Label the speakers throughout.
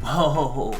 Speaker 1: Whoa,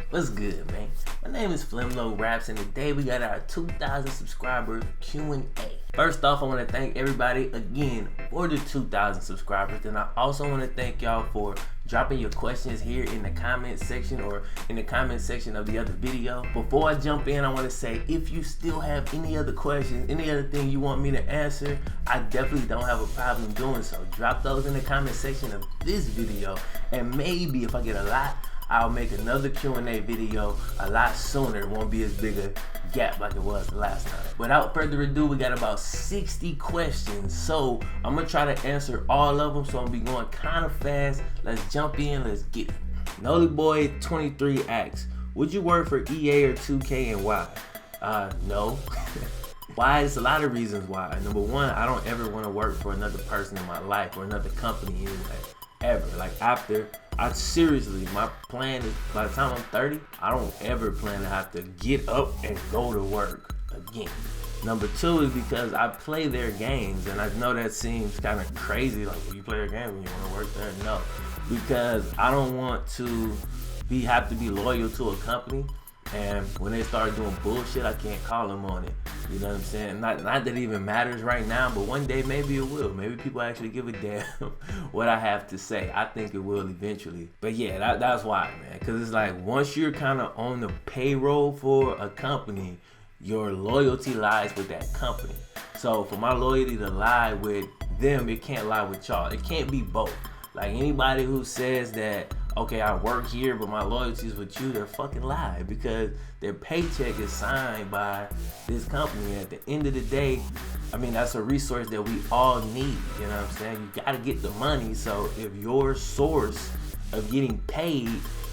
Speaker 1: what's good, man? My name is Flemlo Raps, and today we got our 2,000 subscriber Q&A. First off, I want to thank everybody again for the 2,000 subscribers, and I also want to thank y'all for dropping your questions here in the comment section or in the comment section of the other video. Before I jump in, I want to say if you still have any other questions, any other thing you want me to answer, I definitely don't have a problem doing so. Drop those in the comment section of this video, and maybe if I get a lot, I'll make another Q&A video a lot sooner. It won't be as big a gap like it was the last time. Without further ado, we got about 60 questions. So I'm gonna try to answer all of them. So I'm gonna be going kind of fast. Let's jump in, let's get it. Nollyboy23 asks, would you work for EA or 2K and why? No. Why? There's a lot of reasons why. Number one, I don't ever want to work for another person in my life or another company anyway, ever. Like seriously, my plan is by the time I'm 30, I don't ever plan to have to get up and go to work again. Number two is because I play their games, and I know that seems kind of crazy, like, well, you play their game and you want to work there? No, because I don't want to have to be loyal to a company, and when they start doing bullshit, I can't call them on it. You know what I'm saying? Not that it even matters right now, but one day maybe it will. Maybe people actually give a damn what I have to say. I think it will eventually. But yeah, that's why, man. Because it's like once you're kind of on the payroll for a company, your loyalty lies with that company. So for my loyalty to lie with them, it can't lie with y'all. It can't be both. Like anybody who says that, okay, I work here, but my loyalty is with you, they're fucking lie, because their paycheck is signed by this company. And at the end of the day, I mean, that's a resource that we all need, you know what I'm saying? You gotta get the money, so if your source of getting paid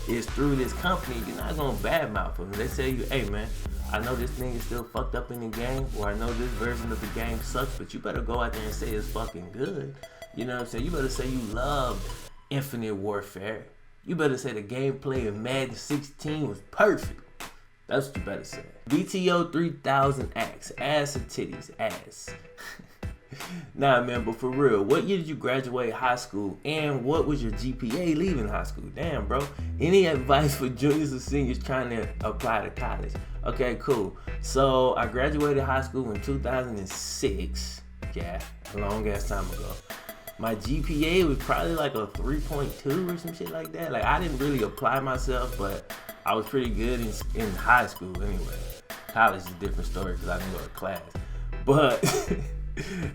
Speaker 1: is through this company, you're not gonna badmouth them. They say, hey man, I know this thing is still fucked up in the game, or I know this version of the game sucks, but you better go out there and say it's fucking good. You know what I'm saying? You better say you love Infinite Warfare. You better say the gameplay of Madden 16 was perfect. That's what you better say. BTO 3000 asks, ass or titties? Ass. Nah, man, but for real, what year did you graduate high school, and what was your GPA leaving high school? Damn, bro. Any advice for juniors or seniors trying to apply to college? Okay, cool. So I graduated high school in 2006. Yeah, a long ass time ago. My GPA was probably like a 3.2 or some shit like that. Like, I didn't really apply myself, but I was pretty good in high school anyway. College is a different story because I didn't go to class. But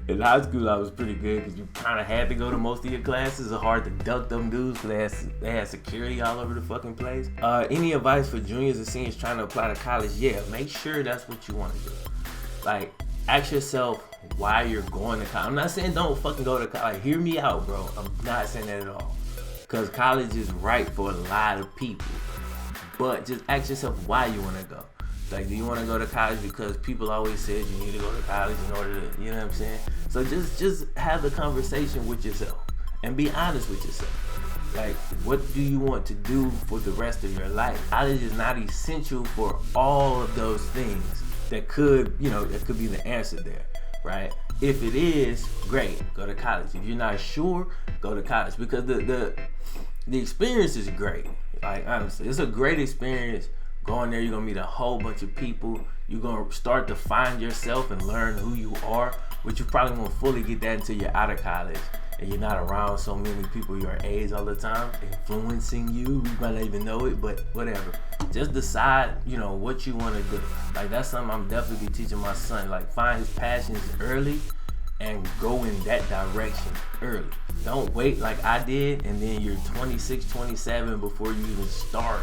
Speaker 1: in high school, I was pretty good because you kind of had to go to most of your classes. It's hard to duck them dudes because they had security all over the fucking place. Any advice for juniors and seniors trying to apply to college? Yeah, make sure that's what you want to do. Like, ask yourself why you're going to college. I'm not saying don't fucking go to college. Like, hear me out, bro. I'm not saying that at all. Because college is right for a lot of people. But just ask yourself why you want to go. Like, do you want to go to college because people always said you need to go to college in order to, you know what I'm saying? So just have the conversation with yourself and be honest with yourself. Like, what do you want to do for the rest of your life? College is not essential for all of those things that could, that could be the answer there, right? If it is, great, go to college. If you're not sure, go to college, because the experience is great. Like, honestly, it's a great experience. Going there, you're gonna meet a whole bunch of people. You're gonna start to find yourself and learn who you are, which you probably won't fully get that until you're out of college and you're not around so many people your age all the time influencing you. You might not even know it, but whatever. Just decide, what you want to do. Like, that's something I'm definitely be teaching my son. Like, find his passions early and go in that direction early. Don't wait like I did and then you're 26, 27 before you even start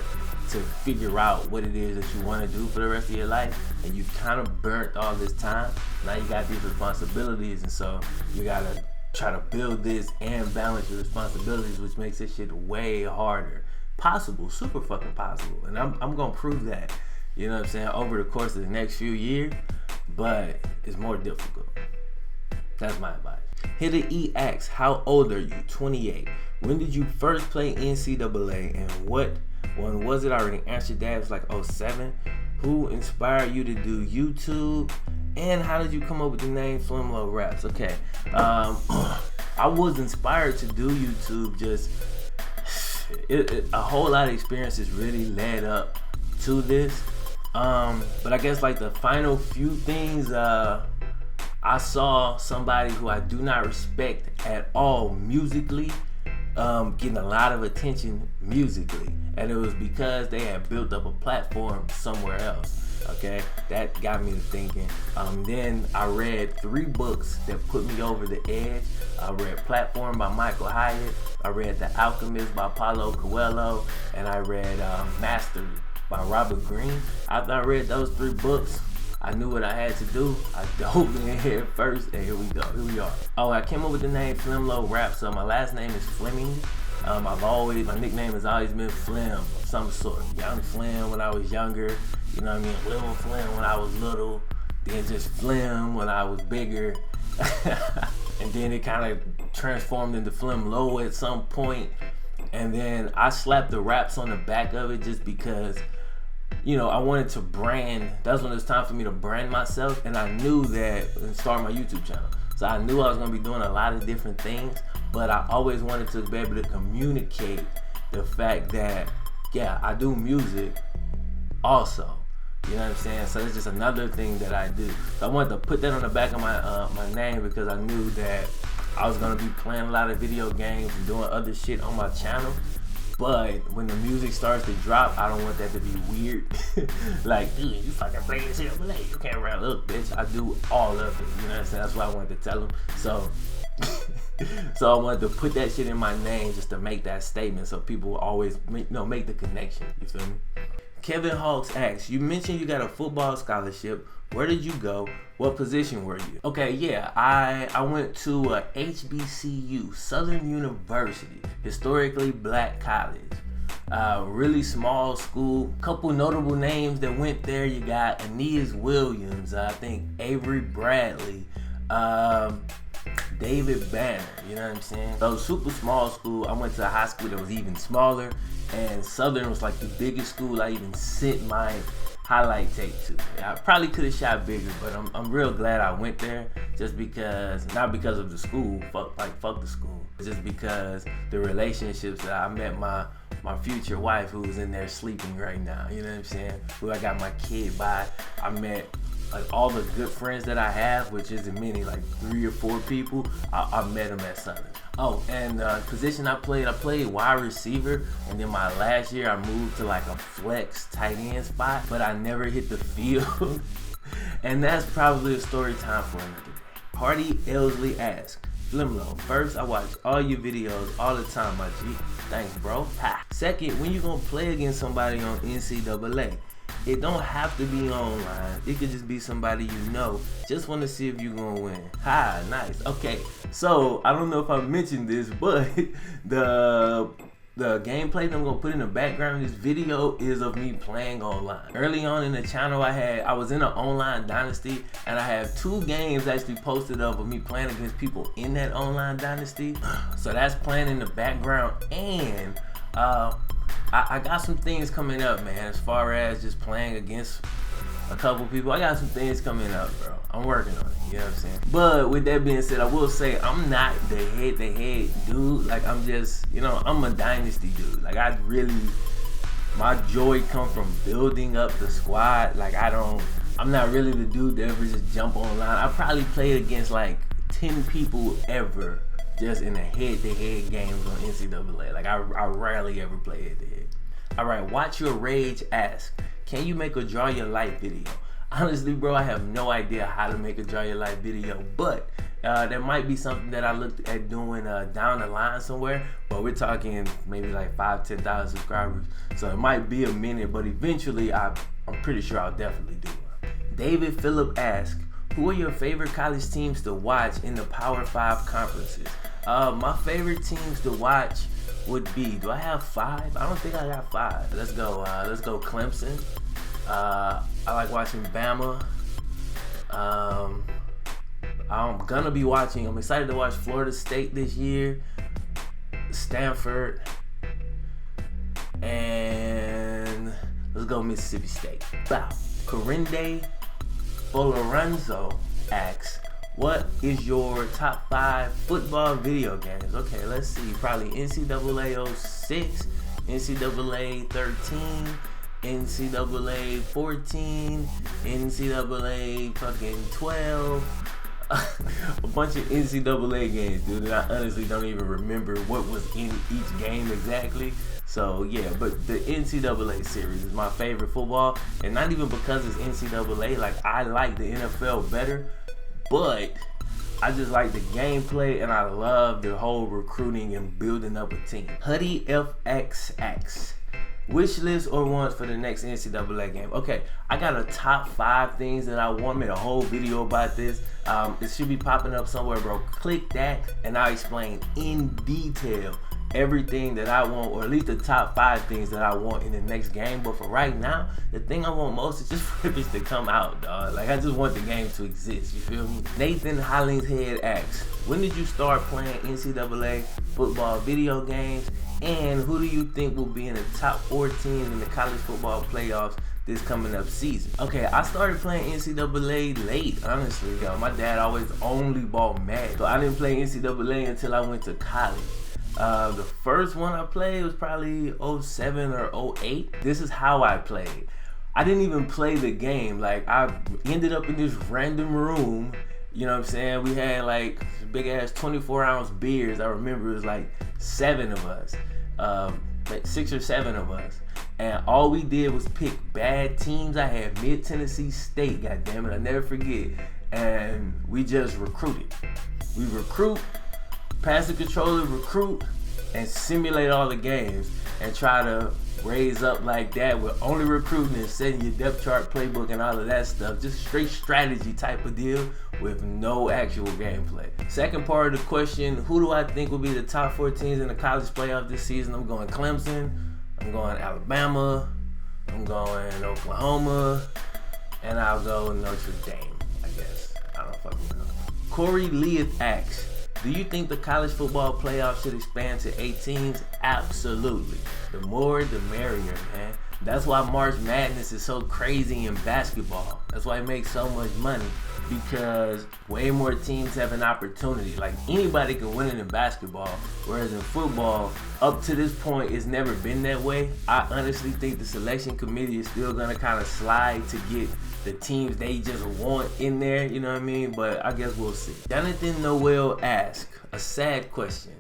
Speaker 1: to figure out what it is that you want to do for the rest of your life, and you kind of burnt all this time. Now you got these responsibilities, and so you gotta try to build this and balance your responsibilities, which makes this shit way harder. Possible, super fucking possible, and I'm gonna prove that, you know what I'm saying, over the course of the next few years, but it's more difficult. That's my advice. Hitter E asks, how old are you? 28. When did you first play NCAA, and what one was it? I already answered that. It was like 07. Who inspired you to do YouTube, and how did you come up with the name Flemlo Raps? Okay, I was inspired to do YouTube just a whole lot of experiences really led up to this. But I guess like the final few things, I saw somebody who I do not respect at all musically, getting a lot of attention musically, and it was because they had built up a platform somewhere else. Okay, that got me to thinking. Then I read 3 books that put me over the edge. I read Platform by Michael Hyatt, I read The Alchemist by Paulo Coelho, and I read Mastery by Robert Greene. After I read those 3 books, I knew what I had to do. I dove in head first, and here we go. Here we are. Oh, I came up with the name Flemlo Rap. So my last name is Fleming. My nickname has always been Flem of some sort. Young Flem when I was younger. You know what I mean? Little Flem when I was little. Then just Flem when I was bigger. And then it kind of transformed into Flemlo at some point. And then I slapped the raps on the back of it just because, you know, I wanted to brand. That's when it was time for me to brand myself, and I knew that, and start my YouTube channel. So I knew I was gonna be doing a lot of different things, but I always wanted to be able to communicate the fact that, yeah, I do music also. You know what I'm saying? So it's just another thing that I do. So I wanted to put that on the back of my name because I knew that I was gonna be playing a lot of video games and doing other shit on my channel. But when the music starts to drop, I don't want that to be weird. Like, dude, you fucking play this shit, you can't rap. Look, bitch, I do all of it. You know what I'm saying? That's why I wanted to tell him. So, so I wanted to put that shit in my name just to make that statement, so people will always make the connection. You feel me? Kevin Hawks asks, you mentioned you got a football scholarship. Where did you go? What position were you? Okay, yeah, I went to a HBCU, Southern University, historically black college. Really small school. Couple notable names that went there. You got Aeneas Williams, I think Avery Bradley, David Banner, you know what I'm saying? So super small school. I went to a high school that was even smaller, and Southern was like the biggest school I even sent my highlight tape to. I probably could have shot bigger, but I'm real glad I went there, just because, not because of the school, fuck the school, just because the relationships that I met my future wife, who is in there sleeping right now, you know what I'm saying, who I got my kid by. I met like all the good friends that I have, which isn't many, like 3 or 4 people, I met them at Southern. Oh, and the position I played wide receiver, and then my last year I moved to like a flex tight end spot, but I never hit the field. And that's probably a story time for another day. Hardy Elsley asks, Flemlo, first, I watch all your videos all the time, my G. Thanks, bro. Ha. Second, when you gonna play against somebody on NCAA? It don't have to be online. It could just be somebody you know. Just want to see if you gonna win. Ha, nice. Okay, so I don't know if I mentioned this, but the gameplay that I'm gonna put in the background of this video is of me playing online. Early on in the channel, I was in an online dynasty, and I have 2 games actually posted up of me playing against people in that online dynasty. So that's playing in the background, and I got some things coming up, man, as far as just playing against a couple people. I got some things coming up, bro. I'm working on it, you know what I'm saying? But with that being said, I will say I'm not the head-to-head dude. Like, I'm just, you know, I'm a dynasty dude. Like, my joy come from building up the squad. Like, I'm not really the dude that ever just jump online. I probably played against like 10 people ever, just in a head-to-head games on NCAA. Like, I rarely ever play head-to-head. All right, Watch Your Rage asks, can you make a Draw Your Life video? Honestly, bro, I have no idea how to make a Draw Your Life video, but that might be something that I looked at doing down the line somewhere, but we're talking maybe like 5,000-10,000 subscribers, so it might be a minute, but eventually I'm pretty sure I'll definitely do one. David Phillip asks, who are your favorite college teams to watch in the Power 5 conferences? My favorite teams to watch would be, do I have 5? I don't think I got 5. Let's go Clemson. I like watching Bama. I'm excited to watch Florida State this year, Stanford, and let's go Mississippi State. Wow. Corinde Folorenzo asks, what is your top 5 football video games? Okay, let's see. Probably NCAA 06, NCAA 13, NCAA 14, NCAA fucking 12. A bunch of NCAA games, dude, and I honestly don't even remember what was in each game exactly. So yeah, but the NCAA series is my favorite football, and not even because it's NCAA. Like, I like the NFL better, but I just like the gameplay, and I love the whole recruiting and building up a team. Huddy FXX. Wish list or wants for the next NCAA game. Okay, I got a top 5 things that I want. I made a whole video about this. It should be popping up somewhere, bro. Click that, and I'll explain in detail everything that I want, or at least the top 5 things that I want in the next game. But for right now, the thing I want most is just for this to come out, dog. Like, I just want the game to exist, you feel me? Nathan Hollingshead asks, when did you start playing NCAA football video games, and who do you think will be in the top 4 teams in the college football playoffs this coming up season? Okay, I started playing NCAA late, honestly. My dad always only bought Madden, so I didn't play NCAA until I went to college. The first one I played was probably 07 or 08. This is how I played. I didn't even play the game. Like, I ended up in this random room, you know what I'm saying? We had like big ass 24-ounce beers. I remember it was like 7 of us, like 6 or 7 of us. And all we did was pick bad teams. I had Mid-Tennessee State, goddammit, I never forget. And we just recruited. We recruit, pass the controller, recruit, and simulate all the games and try to raise up like that with only recruiting and setting your depth chart playbook and all of that stuff. Just straight strategy type of deal with no actual gameplay. Second part of the question, who do I think will be the top 4 teams in the college playoff this season? I'm going Clemson, I'm going Alabama, I'm going Oklahoma, and I'll go Notre Dame, I guess. I don't fucking know. Corey Leith asks, do you think the college football playoff should expand to 8 teams? Absolutely. The more, the merrier, man. That's why March Madness is so crazy in basketball. That's why it makes so much money, because way more teams have an opportunity. Like, anybody can win it in basketball, whereas in football, up to this point, it's never been that way. I honestly think the selection committee is still gonna kind of slide to get the teams they just want in there, you know what I mean? But I guess we'll see. Jonathan Noel asks a sad question.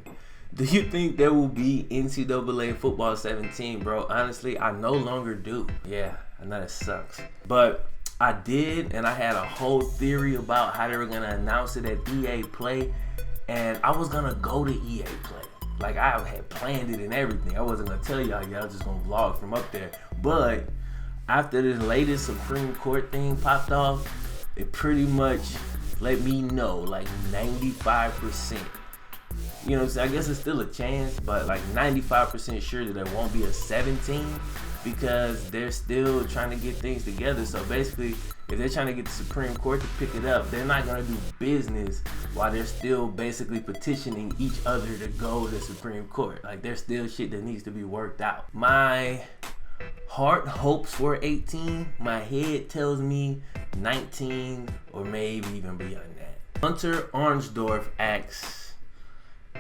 Speaker 1: Do you think there will be NCAA football 17, bro? Honestly, I no longer do. Yeah, I know that sucks. But I did, and I had a whole theory about how they were gonna announce it at EA Play, and I was gonna go to EA Play. Like, I had planned it and everything. I wasn't gonna tell y'all, I was just gonna vlog from up there. But after this latest Supreme Court thing popped off, it pretty much let me know, like 95%. You know what I'm saying? I guess it's still a chance, but like 95% sure that there won't be a 17, because they're still trying to get things together. So basically, if they're trying to get the Supreme Court to pick it up, they're not going to do business while they're still basically petitioning each other to go to the Supreme Court. Like, there's still shit that needs to be worked out. My heart hopes for 18. My head tells me 19 or maybe even beyond that. Hunter Arnsdorf asks,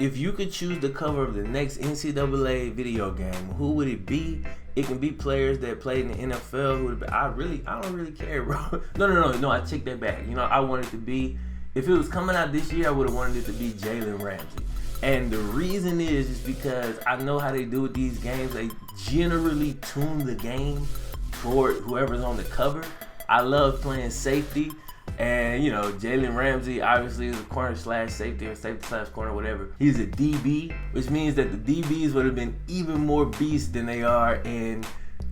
Speaker 1: if you could choose the cover of the next NCAA video game, who would it be? It can be players that played in the NFL. Who would it be? I don't really care, bro. No, I take that back. You know, I want it to be, if it was coming out this year, I would have wanted it to be Jalen Ramsey. And the reason is because I know how they do with these games. They generally tune the game toward whoever's on the cover. I love playing safety. And, you know, Jalen Ramsey obviously is a corner slash safety or safety slash corner, whatever. He's a DB, which means that the DBs would have been even more beasts than they are in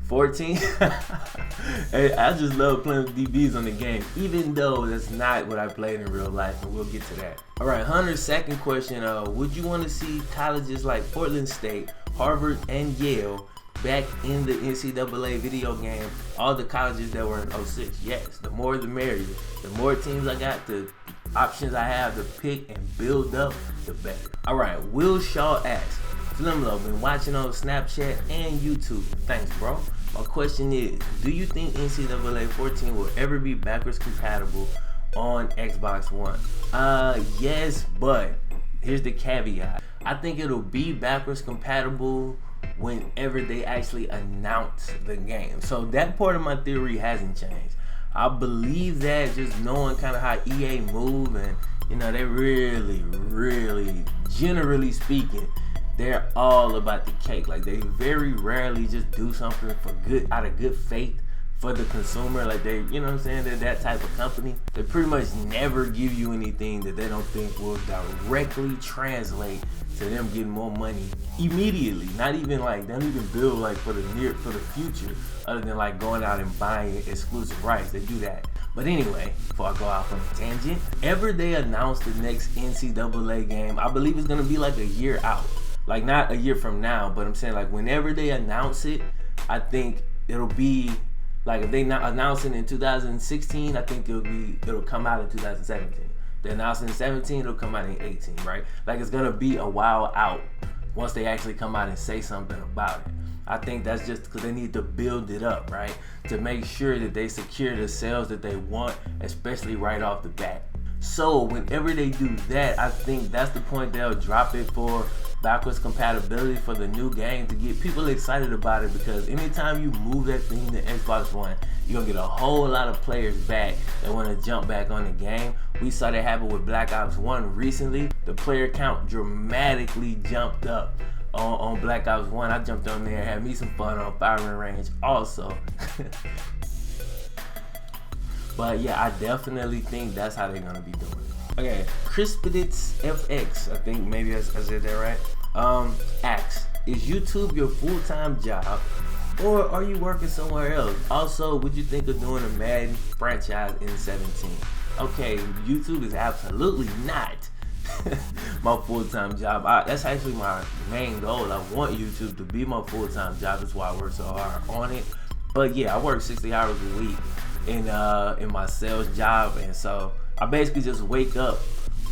Speaker 1: 14. Hey, I just love playing with DBs on the game, even though that's not what I played in real life, and we'll get to that. All right, Hunter's second question, would you want to see colleges like Portland State, Harvard, and Yale back in the NCAA video game, all the colleges that were in 06? Yes, the more the merrier. The more teams I got, the options I have to pick and build up, the better. All right, Will Shaw asks, Flemlo, been watching on Snapchat and YouTube. Thanks, bro. My question is, do you think NCAA 14 will ever be backwards compatible on Xbox One? Yes, but here's the caveat. I think it'll be backwards compatible whenever they actually announce the game. So that part of my theory hasn't changed. I believe that, just knowing kind of how EA move, and you know, they really, generally speaking, they're all about the cake. Like, they very rarely just do something for good, out of good faith for the consumer. Like, they, you know what I'm saying, they're that type of company. They pretty much never give you anything that they don't think will directly translate to them getting more money immediately. Not even like, they don't even build like for the future, other than like going out and buying exclusive rights. They do that. But anyway, before I go off on a tangent, ever they announce the next NCAA game, I believe it's gonna be like a year out. Like, not a year from now, but I'm saying like whenever they announce it, I think it'll be like, if they not announce it in 2016, I think it'll come out in 2017. They announce it in 17, it'll come out in 18, right? Like, it's gonna be a while out once they actually come out and say something about it. I think that's just because they need to build it up, right? To make sure that they secure the sales that they want, especially right off the bat. So whenever they do that, I think that's the point they'll drop it for backwards compatibility for the new game, to get people excited about it, because anytime you move that thing to Xbox One, you're gonna get a whole lot of players back that want to jump back on the game. We saw that happen with Black Ops 1 recently. The player count dramatically jumped up on Black Ops 1. I jumped on there and had me some fun on firing range also. But yeah, I definitely think that's how they're gonna be doing it. Okay, Crispidits FX, I think maybe I said that right. Asks, is YouTube your full-time job, or are you working somewhere else? Also, would you think of doing a Madden franchise in 17? Okay, YouTube is absolutely not my full-time job. That's actually my main goal. I want YouTube to be my full-time job. That's why I work so hard on it. But yeah, I work 60 hours a week in my sales job, and so I basically just wake up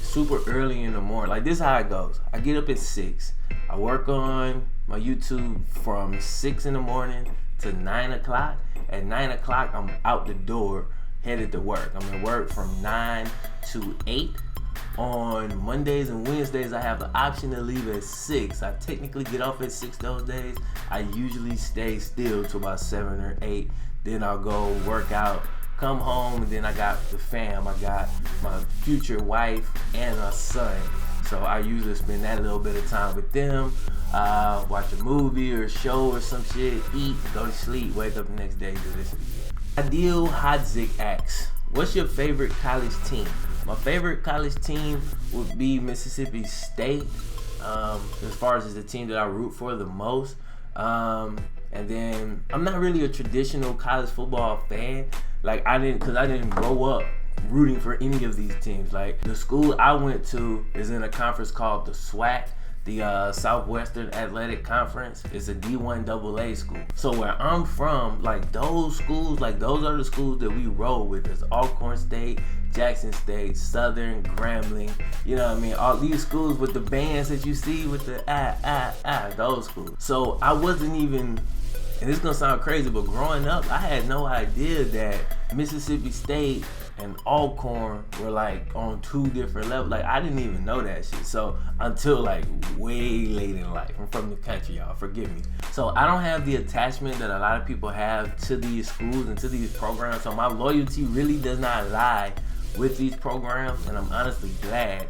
Speaker 1: super early in the morning. Like, this is how it goes. I get up at 6. I work on my YouTube from 6 in the morning to 9 o'clock. At 9 o'clock, I'm out the door, headed to work. I'm at work from 9 to 8. On Mondays and Wednesdays, I have the option to leave at 6. I technically get off at 6 those days. I usually stay still till about 7 or 8. Then I'll go work out, come home, and then I got the fam. I got my future wife and a son. So I usually spend that little bit of time with them, watch a movie or a show or some shit, eat, go to sleep, wake up the next day, do this again. Ideal Hodzik asks, what's your favorite college team? My favorite college team would be Mississippi State, as far as the team that I root for the most. And then I'm not really a traditional college football fan. Like, I didn't grow up rooting for any of these teams. Like, the school I went to is in a conference called the SWAC, the Southwestern Athletic Conference. It's a D1 AA school. So where I'm from, like, those schools, like, those are the schools that we roll with. There's Alcorn State, Jackson State, Southern, Grambling, you know what I mean? All these schools with the bands that you see with the those schools. So I wasn't even, and it's gonna sound crazy, but growing up, I had no idea that Mississippi State and Alcorn were like on two different levels. Like, I didn't even know that shit. So until like way late in life. I'm from the country, y'all, forgive me. So I don't have the attachment that a lot of people have to these schools and to these programs. So my loyalty really does not lie with these programs, and I'm honestly glad.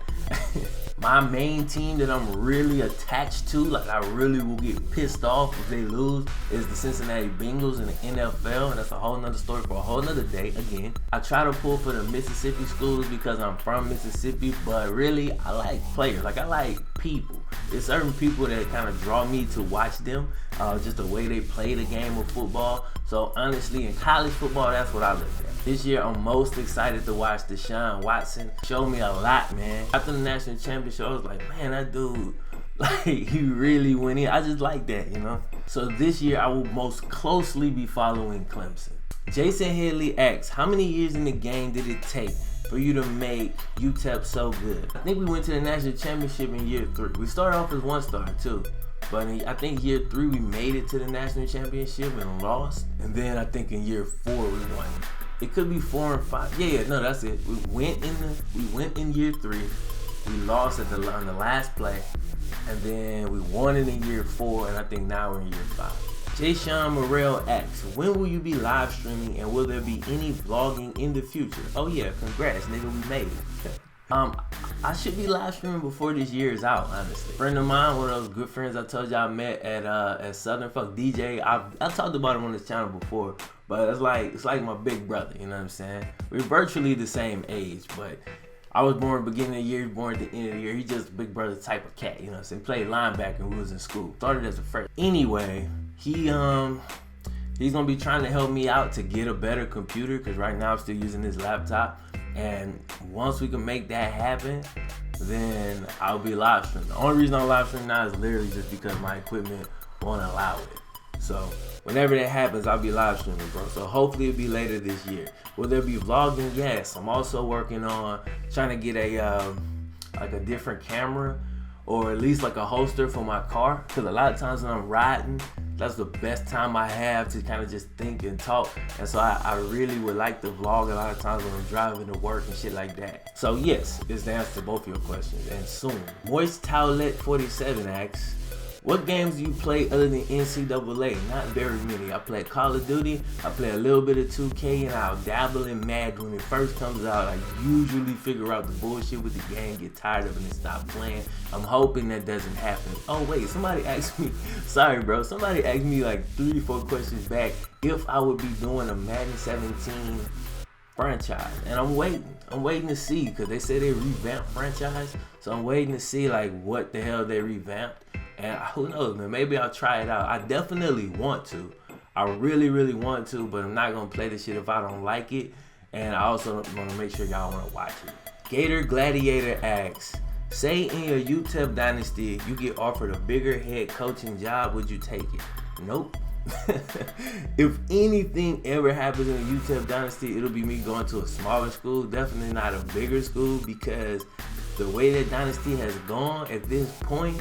Speaker 1: My main team that I'm really attached to, like I really will get pissed off if they lose, is the Cincinnati Bengals in the NFL, and that's a whole nother story for a whole nother day. Again, I try to pull for the Mississippi schools because I'm from Mississippi, but really I like players, like I like people. There's certain people that kind of draw me to watch them, just the way they play the game of football. So honestly, in college football, that's what I look at. This year, I'm most excited to watch Deshaun Watson. Showed me a lot, man. After the national championship, I was like, man, that dude, like, he really went in. I just like that, you know? So this year, I will most closely be following Clemson. Jason Headley asks, how many years in the game did it take for you to make UTEP so good? I think we went to the national championship in year 3. We started off as 1-star too. But I think year 3 we made it to the national championship and lost. And then I think in year 4 we won. It could be 4 and 5. Yeah, no, that's it. We went in year 3. We lost on the last play, and then we won in year 4, and I think now we're in year 5. Jayshawn Morrell asks, when will you be live streaming, and will there be any vlogging in the future? Oh yeah, congrats, nigga, we made it. I should be live streaming before this year is out, honestly. Friend of mine, one of those good friends I told y'all I met at Southern Fuck DJ. I talked about him on this channel before, but it's like my big brother, you know what I'm saying? We're virtually the same age, but I was born at the beginning of the year, he was born at the end of the year. He's just a big brother type of cat, you know what I'm saying? Played linebacker when we was in school. Started as a freshman. Anyway, he's gonna be trying to help me out to get a better computer, because right now I'm still using this laptop. And once we can make that happen, then I'll be live streaming. The only reason I'm live streaming now is literally just because my equipment won't allow it. So whenever that happens, I'll be live streaming, bro. So hopefully it'll be later this year. Will there be vlogging? Yes. I'm also working on trying to get a like a different camera, or at least like a holster for my car, because a lot of times when I'm riding, that's the best time I have to kind of just think and talk. And so I really would like to vlog a lot of times when I'm driving to work and shit like that. So yes, is the answer to both your questions, and soon. Moist Towlet 47 asks, what games do you play other than NCAA? Not very many. I play Call of Duty, I play a little bit of 2K, and I'll dabble in Madden when it first comes out. I usually figure out the bullshit with the game, get tired of it, and stop playing. I'm hoping that doesn't happen. Oh wait, somebody asked me, sorry bro, somebody asked me like 3 or 4 questions back if I would be doing a Madden 17 franchise, and I'm waiting to see, because they say they revamped franchise, so I'm waiting to see like what the hell they revamped. And who knows, man, maybe I'll try it out. I definitely want to. I really want to, but I'm not gonna play this shit if I don't like it. And I also want to make sure y'all want to watch it. Gator Gladiator asks, say in your UTEP dynasty you get offered a bigger head coaching job, would you take it? Nope. If anything ever happens in a UTEP dynasty, it'll be me going to a smaller school, definitely not a bigger school, because the way that dynasty has gone at this point,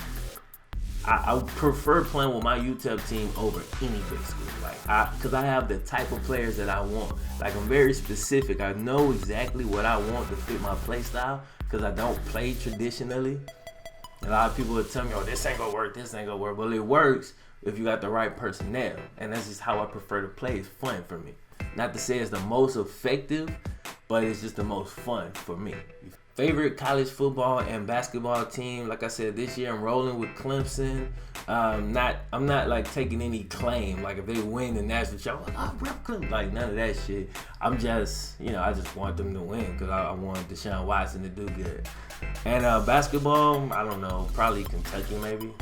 Speaker 1: I prefer playing with my UTEP team over any big school, because I have the type of players that I want. Like, I'm very specific. I know exactly what I want to fit my play style, because I don't play traditionally. A lot of people would tell me, oh, this ain't gonna work, this ain't gonna work. Well, it works if you got the right personnel, and that's just how I prefer to play. It's fun for me. Not to say it's the most effective, but it's just the most fun for me. Favorite college football and basketball team? Like I said, this year I'm rolling with Clemson. I'm not like taking any claim. Like if they win the national championship, I rep Clemson. Like none of that shit. I'm just, I just want them to win because I want Deshaun Watson to do good. And basketball, I don't know, probably Kentucky maybe.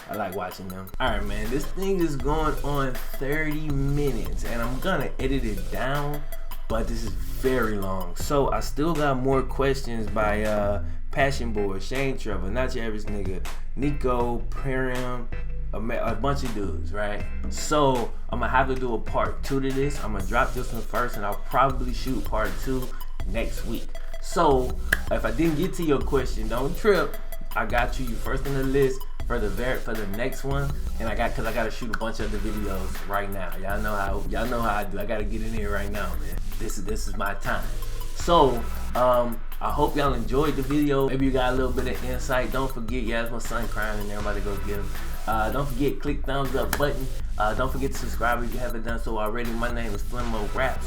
Speaker 1: I like watching them. All right, man, this thing is going on 30 minutes, and I'm gonna edit it down, but this is very long. So I still got more questions by Passion Boy, Shane Trevor, Not Your Average Nigga, Nico, Param, a bunch of dudes, right? So I'm gonna have to do a part 2 to this. I'm gonna drop this one first, and I'll probably shoot part 2 next week. So if I didn't get to your question, don't trip. I got you first on the list for the next one, and because I gotta shoot a bunch of the videos right now. Y'all know how I do. I gotta get in here right now, man. This is my time. So I hope y'all enjoyed the video. Maybe you got a little bit of insight. Don't forget, that's my son crying, and everybody go get him. Don't forget, click thumbs up button. Don't forget to subscribe if you haven't done so already. My name is Flemlo Raps.